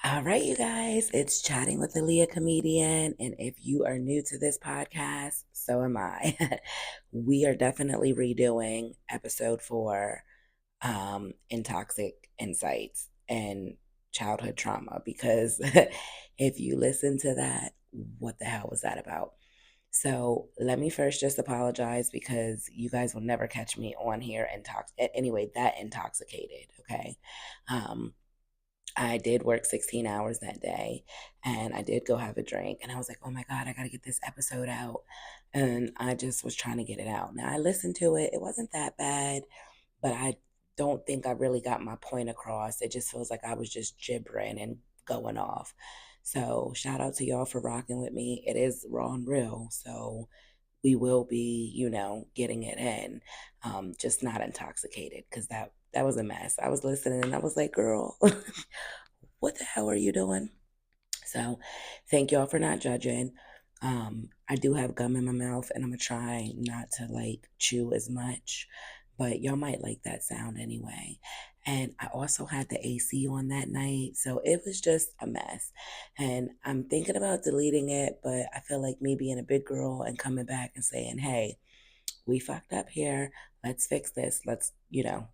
All right, you guys, it's Chatting with Alea Comedian. And if you are new to this podcast, so am I. We are definitely redoing episode 4, Intoxic Insights and Childhood Trauma, because if you listen to that, what the hell was that about? So let me first just apologize because you guys will never catch me on here anyway, that intoxicated, okay? Um, I did work 16 hours that day and I did go have a drink and I was like, oh my God, I got to get this episode out. And I just was trying to get it out. Now I listened to it. It wasn't that bad, but I don't think I really got my point across. It just feels like I was just gibbering and going off. So shout out to y'all for rocking with me. It is raw and real. So we will be, getting it in, just not intoxicated because that was a mess. I was listening and I was like, girl, what the hell are you doing? So thank y'all for not judging. I do have gum in my mouth and I'm gonna try not to like chew as much, but y'all might like that sound anyway. And I also had the AC on that night, so it was just a mess. And I'm thinking about deleting it, but I feel like me being a big girl and coming back and saying, hey, we fucked up here. Let's fix this. Let's,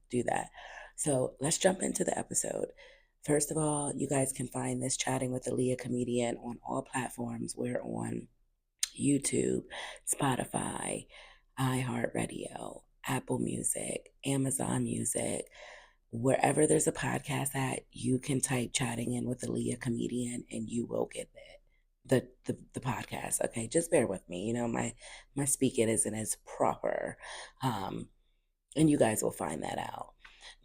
do that. So let's jump into the episode. First of all, you guys can find this Chatting with Alea Comedian on all platforms. We're on YouTube, Spotify, iHeartRadio, Apple Music, Amazon Music. Wherever there's a podcast at, you can type Chatting in with Alea Comedian and you will get it. The podcast. Okay, just bear with me. My speaking isn't as proper. Um, and you guys will find that out.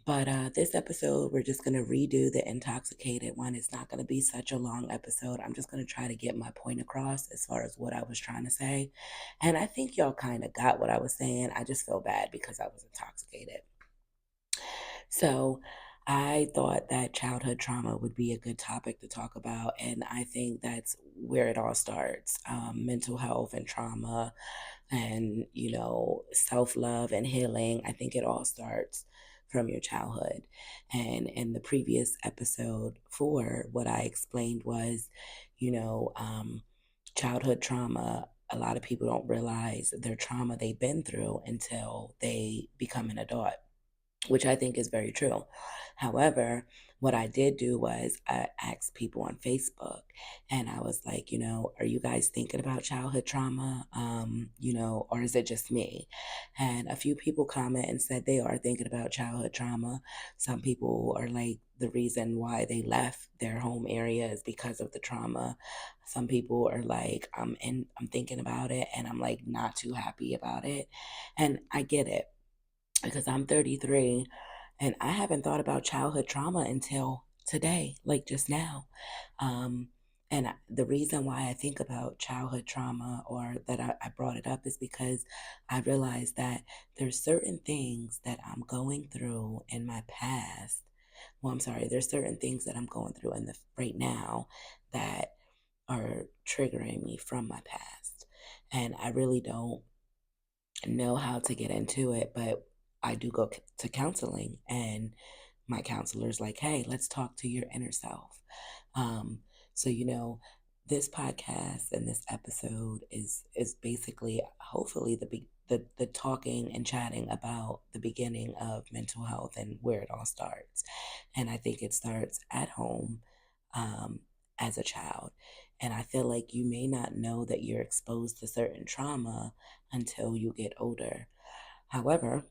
But this episode, we're just going to redo the intoxicated one. It's not going to be such a long episode. I'm just going to try to get my point across as far as what I was trying to say. And I think y'all kind of got what I was saying. I just feel bad because I was intoxicated. So I thought that childhood trauma would be a good topic to talk about. And I think that's where it all starts, mental health and trauma and, self love and healing. I think it all starts from your childhood. And in the previous episode 4, what I explained was, you know, um, childhood trauma. A lot of people don't realize their trauma they've been through until they become an adult, which I think is very true. However, what I did do was I asked people on Facebook and I was like, are you guys thinking about childhood trauma? Or is it just me? And a few people comment and said they are thinking about childhood trauma. Some people are like, the reason why they left their home area is because of the trauma. Some people are like, I'm thinking about it and I'm like not too happy about it. And I get it because I'm 33 and I haven't thought about childhood trauma until today, like just now. Um, the reason why I think about childhood trauma or that I brought it up is because I realized that there's certain things that I'm going through in my past. Well, I'm sorry, there's certain things that I'm going through in the right now that are triggering me from my past. And I really don't know how to get into it, but I do go to counseling, and my counselor's like, "Hey, let's talk to your inner self." Um, so this podcast and this episode is basically, hopefully, the talking and chatting about the beginning of mental health and where it all starts. And I think it starts at home, um, as a child. And I feel like you may not know that you're exposed to certain trauma until you get older. However,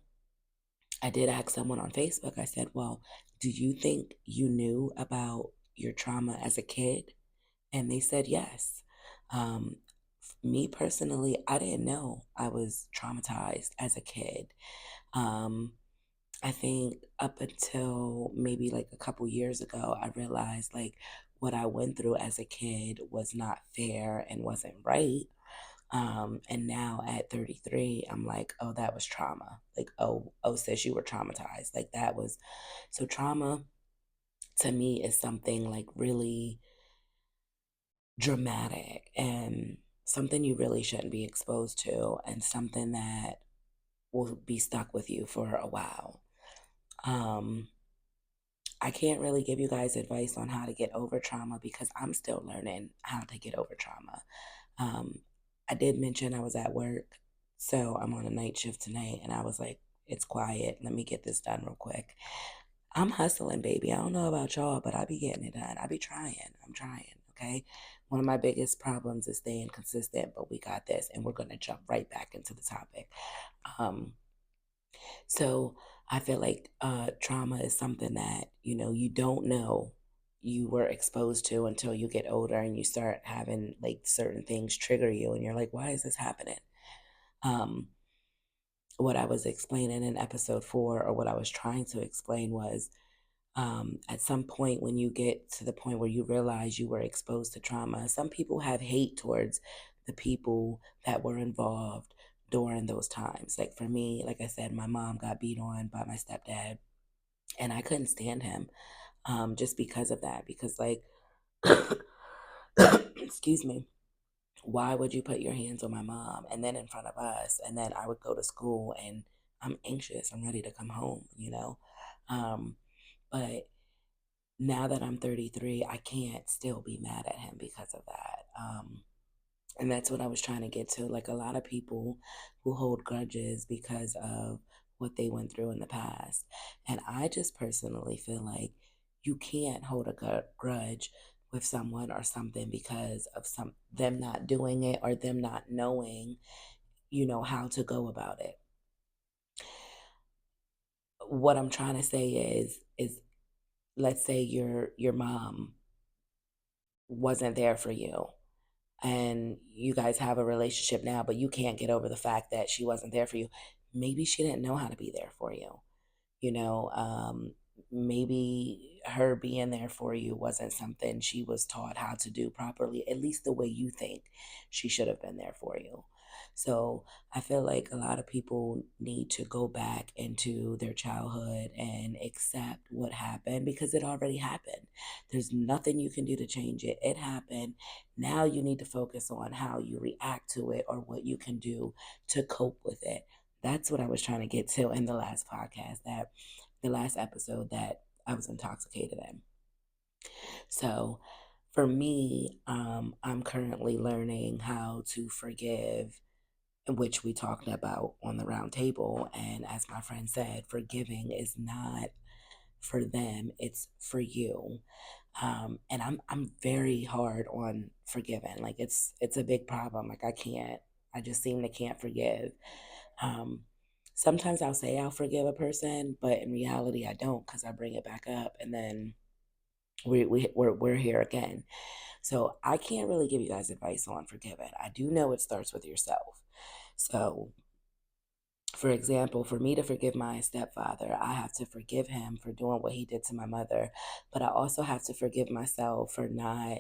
I did ask someone on Facebook, I said, well, do you think you knew about your trauma as a kid? And they said yes. Um, Me personally, I didn't know I was traumatized as a kid. Um, I think up until maybe like a couple years ago, I realized like what I went through as a kid was not fair and wasn't right. And now at 33, I'm like, oh, that was trauma. Like, oh, sis, you were traumatized. Like that was so trauma to me is something like really dramatic and something you really shouldn't be exposed to and something that will be stuck with you for a while. Um, I can't really give you guys advice on how to get over trauma because I'm still learning how to get over trauma. Um, I did mention I was at work, so I'm on a night shift tonight, and I was like, it's quiet. Let me get this done real quick. I'm hustling, baby. I don't know about y'all, but I be getting it done. I be trying. I'm trying, okay? One of my biggest problems is staying consistent, but we got this, and we're going to jump right back into the topic. Um, so I feel like trauma is something that, you don't know you were exposed to until you get older and you start having like certain things trigger you and you're like, why is this happening? Um, what I was explaining in episode 4, or what I was trying to explain, was at some point when you get to the point where you realize you were exposed to trauma, some people have hate towards the people that were involved during those times. Like for me, like I said, my mom got beat on by my stepdad, and I couldn't stand him just because of that. Because, like, excuse me, why would you put your hands on my mom and then in front of us? And then I would go to school and I'm anxious. I'm ready to come home. Um, but now that I'm 33, I can't still be mad at him because of that. And that's what I was trying to get to. Like a lot of people who hold grudges because of what they went through in the past. And I just personally feel like you can't hold a grudge with someone or something because of them not doing it or them not knowing, how to go about it. What I'm trying to say is let's say your mom wasn't there for you and you guys have a relationship now, but you can't get over the fact that she wasn't there for you. Maybe she didn't know how to be there for you. You know, maybe her being there for you wasn't something she was taught how to do properly, at least the way you think she should have been there for you. So I feel like a lot of people need to go back into their childhood and accept what happened because it already happened. There's nothing you can do to change it. It happened. Now you need to focus on how you react to it or what you can do to cope with it. That's what I was trying to get to in the last podcast, that the last episode that I was intoxicated in. So for me, I'm currently learning how to forgive, which we talked about on the round table. And as my friend said, forgiving is not for them, it's for you. And I'm very hard on forgiving. Like it's a big problem. Like I just seem to can't forgive. Um, Sometimes I'll say I'll forgive a person, but in reality I don't because I bring it back up and then we're here again. So I can't really give you guys advice on forgiving. I do know it starts with yourself. So for example, for me to forgive my stepfather, I have to forgive him for doing what he did to my mother, but I also have to forgive myself for not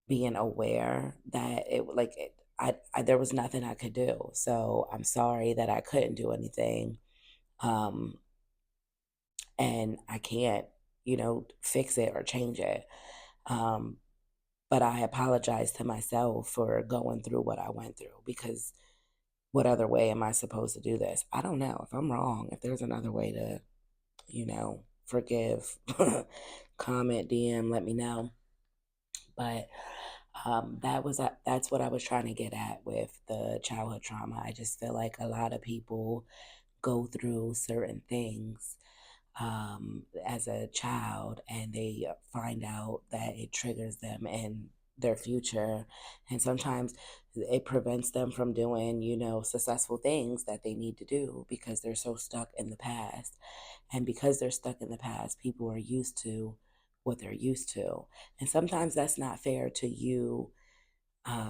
being aware that there was nothing I could do. So I'm sorry that I couldn't do anything. Um, and I can't, fix it or change it. Um, but I apologize to myself for going through what I went through because what other way am I supposed to do this? I don't know. If I'm wrong, if there's another way to, forgive, comment, DM, let me know. But that's what I was trying to get at with the childhood trauma. I just feel like a lot of people go through certain things as a child and they find out that it triggers them in their future, and sometimes it prevents them from doing successful things that they need to do because they're so stuck in the past. And because they're stuck in the past, people are used to what they're used to, and sometimes that's not fair to you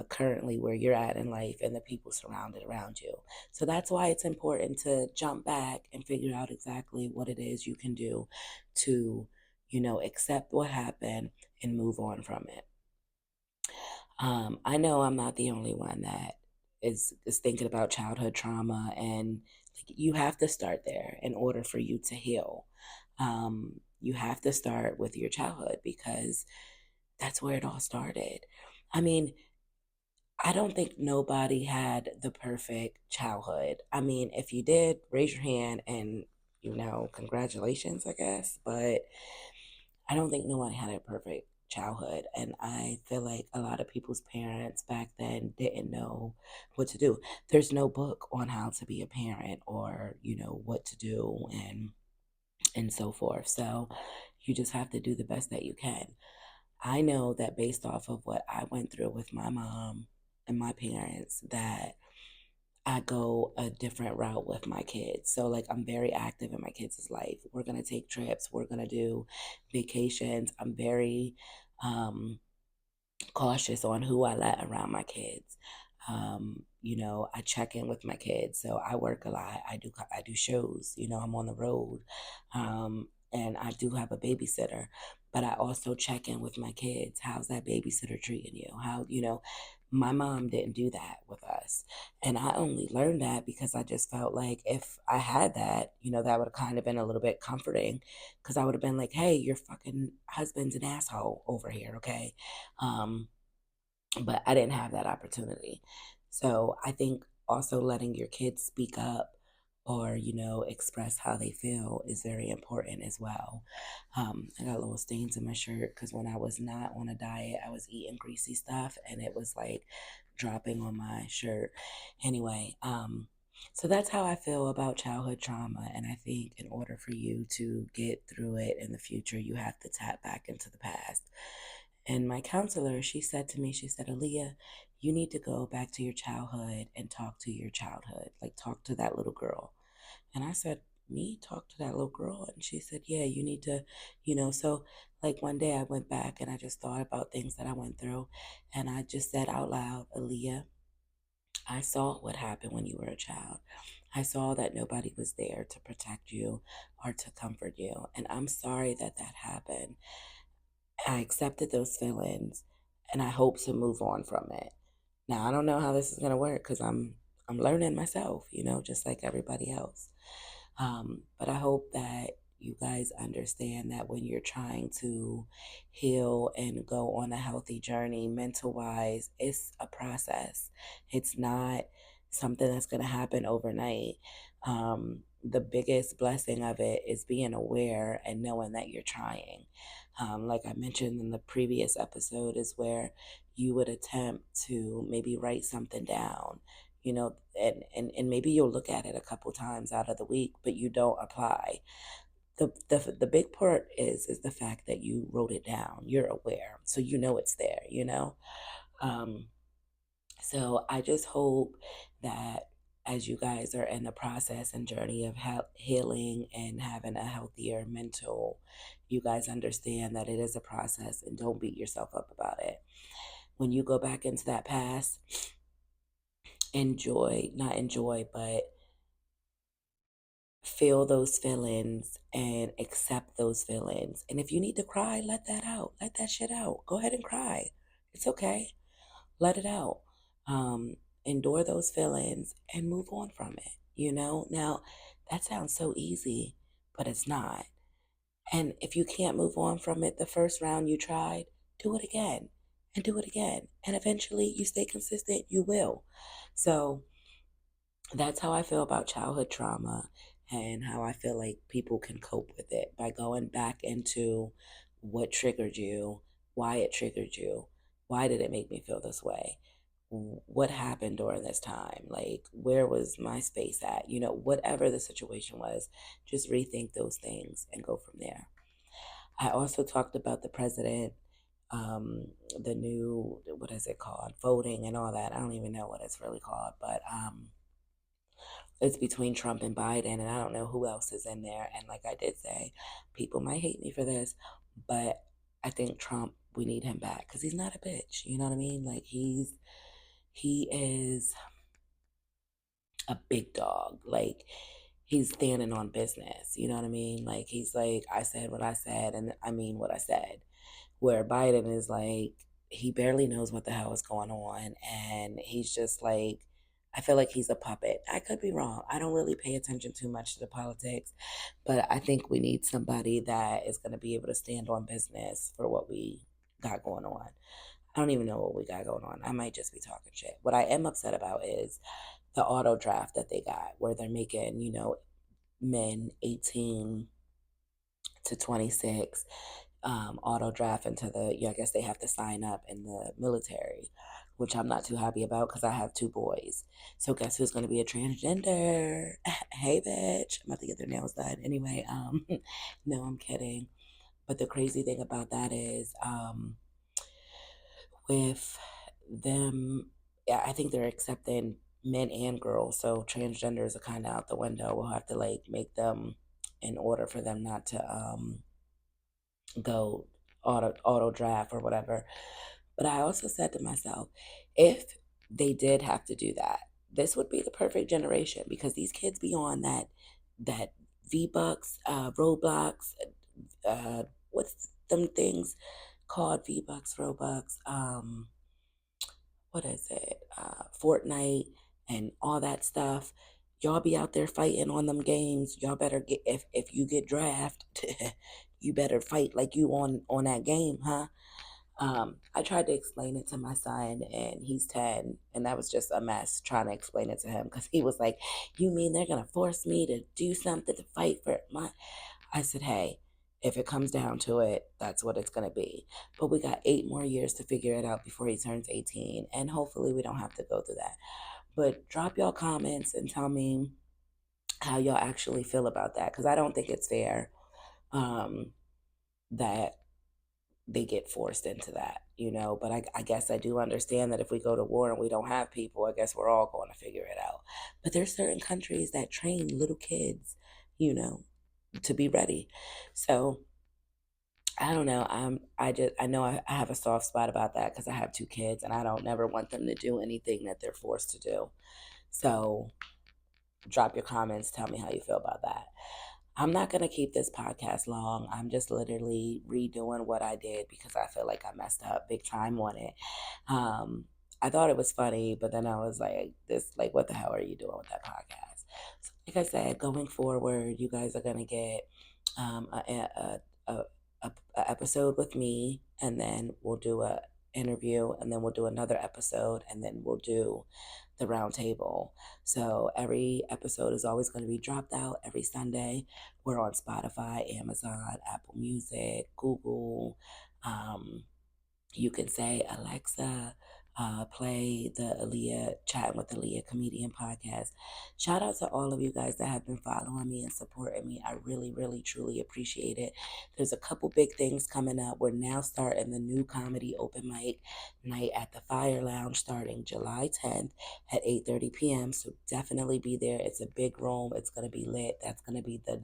currently where you're at in life and the people surrounded around you. So that's why it's important to jump back and figure out exactly what it is you can do to, accept what happened and move on from it. I know I'm not the only one that is thinking about childhood trauma, and like, you have to start there in order for you to heal. You have to start with your childhood because that's where it all started. I mean, I don't think nobody had the perfect childhood. I mean, if you did, raise your hand and congratulations, I guess. But I don't think nobody had a perfect childhood. And I feel like a lot of people's parents back then didn't know what to do. There's no book on how to be a parent or, what to do and so forth. So you just have to do the best that you can. I know that based off of what I went through with my mom and my parents, that I go a different route with my kids. So, like, I'm very active in my kids' life. We're going to take trips, we're going to do vacations. I'm very cautious on who I let around my kids. I check in with my kids. So I work a lot. I do shows. I'm on the road, and I do have a babysitter. But I also check in with my kids. How's that babysitter treating you? My mom didn't do that with us, and I only learned that because I just felt like if I had that, that would have kind of been a little bit comforting, because I would have been like, hey, your fucking husband's an asshole over here, okay? Um, but I didn't have that opportunity. So I think also letting your kids speak up or, express how they feel is very important as well. I got little stains in my shirt because when I was not on a diet, I was eating greasy stuff and it was like dropping on my shirt. Anyway, so that's how I feel about childhood trauma. And I think in order for you to get through it in the future, you have to tap back into the past. And my counselor, she said to me, she said, Alea, you need to go back to your childhood and talk to your childhood, like talk to that little girl. And I said, me talk to that little girl? And she said, yeah, you need to, so like one day I went back and I just thought about things that I went through. And I just said out loud, Alea, I saw what happened when you were a child. I saw that nobody was there to protect you or to comfort you. And I'm sorry that that happened. I accepted those feelings and I hope to move on from it. Now, I don't know how this is going to work because I'm learning myself, just like everybody else. But I hope that you guys understand that when you're trying to heal and go on a healthy journey, mental wise, it's a process. It's not something that's going to happen overnight. The biggest blessing of it is being aware and knowing that you're trying. Like I mentioned in the previous episode, is where you would attempt to maybe write something down, and maybe you'll look at it a couple times out of the week, but you don't apply. The big part is the fact that you wrote it down. You're aware, so it's there. Um, so I just hope that as you guys are in the process and journey of healing and having a healthier mental, you guys understand that it is a process and don't beat yourself up about it. When you go back into that past, not enjoy, but feel those feelings and accept those feelings. And if you need to cry, let that out. Let that shit out. Go ahead and cry. It's okay. Let it out. Um, Endure those feelings and move on from it. Now, that sounds so easy, but it's not. And if you can't move on from it the first round you tried, do it again and do it again. And eventually you stay consistent, you will. So that's how I feel about childhood trauma and how I feel like people can cope with it by going back into what triggered you, why it triggered you, why did it make me feel this way, what happened during this time, like where was my space at, whatever the situation was, just rethink those things and go from there. I also talked about the president, the new, what is it called, voting and all that. I don't even know what it's really called, but it's between Trump and Biden, and I don't know who else is in there. And like I did say, people might hate me for this, but I think Trump, we need him back because he's not a bitch. You know what I mean? Like he is a big dog. Like he's standing on business. You know what I mean? Like he's like, I said what I said, and I mean what I said. Where Biden is like, he barely knows what the hell is going on, and he's just like, I feel like he's a puppet. I could be wrong. I don't really pay attention too much to the politics, but I think we need somebody that is going to be able to stand on business for what we got going on. I don't even know what we got going on. I might just be talking shit. What I am upset about is the auto draft that they got, where they're making, men 18 to 26 auto draft into the, yeah, I guess they have to sign up in the military, which I'm not too happy about because I have two boys. So guess who's going to be a transgender? Hey, bitch. I'm about to get their nails done. Anyway, no, I'm kidding. But the crazy thing about that is, with them, yeah, I think they're accepting men and girls. So transgenders are kind of out the window. We'll have to like make them in order for them not to go auto draft or whatever. But I also said to myself, if they did have to do that, this would be the perfect generation because these kids be on that V Bucks, Roblox, uh, what's them things called, V Bucks, Robux, what is it, Fortnite, and all that stuff. Y'all be out there fighting on them games. Y'all better get, if you get drafted, you better fight like you on that game, huh? I tried to explain it to my son, and he's 10, and that was just a mess trying to explain it to him because he was like, "You mean they're gonna force me to do something to fight for my?" I said, "Hey, if it comes down to it, that's what it's gonna be. But we got 8 more years to figure it out before he turns 18, and hopefully we don't have to go through that." But drop y'all comments and tell me how y'all actually feel about that because I don't think it's fair um, that they get forced into that, But I guess I do understand that if we go to war and we don't have people, I guess we're all going to figure it out. But there's certain countries that train little kids, you know, to be ready. So I don't know. I know I have a soft spot about that because I have two kids and I don't never want them to do anything that they're forced to do. So drop your comments. Tell me how you feel about that. I'm not going to keep this podcast long. I'm just literally redoing what I did because I feel like I messed up big time on it. Um, I thought it was funny, but then I was like, what the hell are you doing with that podcast? So, like I said, going forward, you guys are going to get a, a episode with me, and then we'll do a interview, and then we'll do another episode, and then we'll do the round table. So every episode is always going to be dropped out every Sunday. We're on Spotify, Amazon, Apple Music, Google. Um, you can say, Alexa, play the Alea Chatting with Alea Comedian podcast. Shout out to all of you guys that have been following me and supporting me. I really, really, truly appreciate it. There's a couple big things coming up. We're now starting the new comedy open mic night at the Fire Lounge starting July 10th at 8:30 p.m. So definitely be there. It's a big room. It's going to be lit. That's going to be the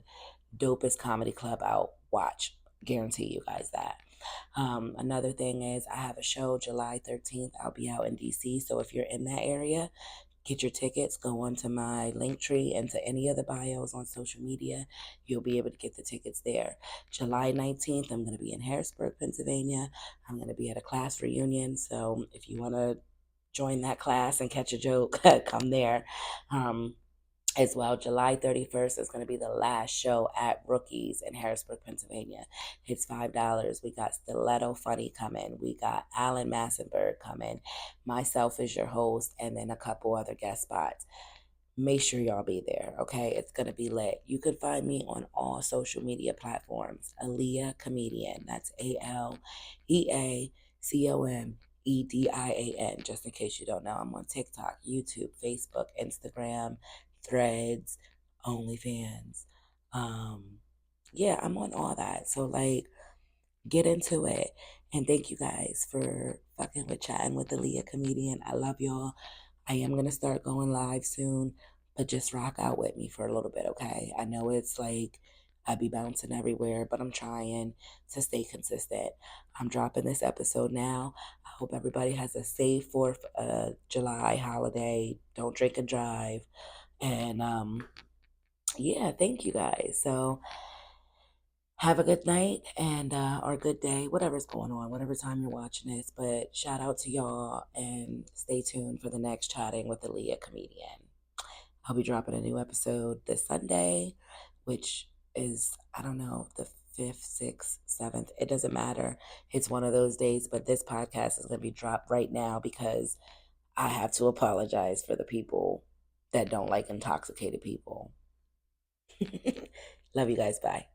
dopest comedy club out. Watch. Guarantee you guys that. Another thing is I have a show July 13th. I'll be out in DC. So if you're in that area, get your tickets. Go onto my link tree and to any of the bios on social media. You'll be able to get the tickets there. July 19th, I'm going to be in Harrisburg, Pennsylvania. I'm going to be at a class reunion. So if you want to join that class and catch a joke, come there. As well, July 31st is going to be the last show at Rookies in Harrisburg, Pennsylvania. It's $5. We got Stiletto Funny coming. We got Alan Massenberg coming. Myself is your host, and then a couple other guest spots. Make sure y'all be there, okay? It's going to be lit. You can find me on all social media platforms. Alea Comedian. That's ALEACOMEDIAN. Just in case you don't know, I'm on TikTok, YouTube, Facebook, Instagram, Threads, OnlyFans. Yeah, I'm on all that. So, get into it. And thank you guys for fucking with Chatting with the Leah Comedian. I love y'all. I am going to start going live soon, but just rock out with me for a little bit, okay? I know it's like I be bouncing everywhere, but I'm trying to stay consistent. I'm dropping this episode now. I hope everybody has a safe 4th of July holiday. Don't drink and drive. And yeah, thank you guys. So have a good night and or a good day, whatever's going on, whatever time you're watching this. But shout out to y'all and stay tuned for the next Chatting with the Leah Comedian. I'll be dropping a new episode this Sunday, which is, I don't know, the 5th, 6th, 7th. It doesn't matter. It's one of those days, but this podcast is going to be dropped right now because I have to apologize for the people that don't like intoxicated people. Love you guys. Bye.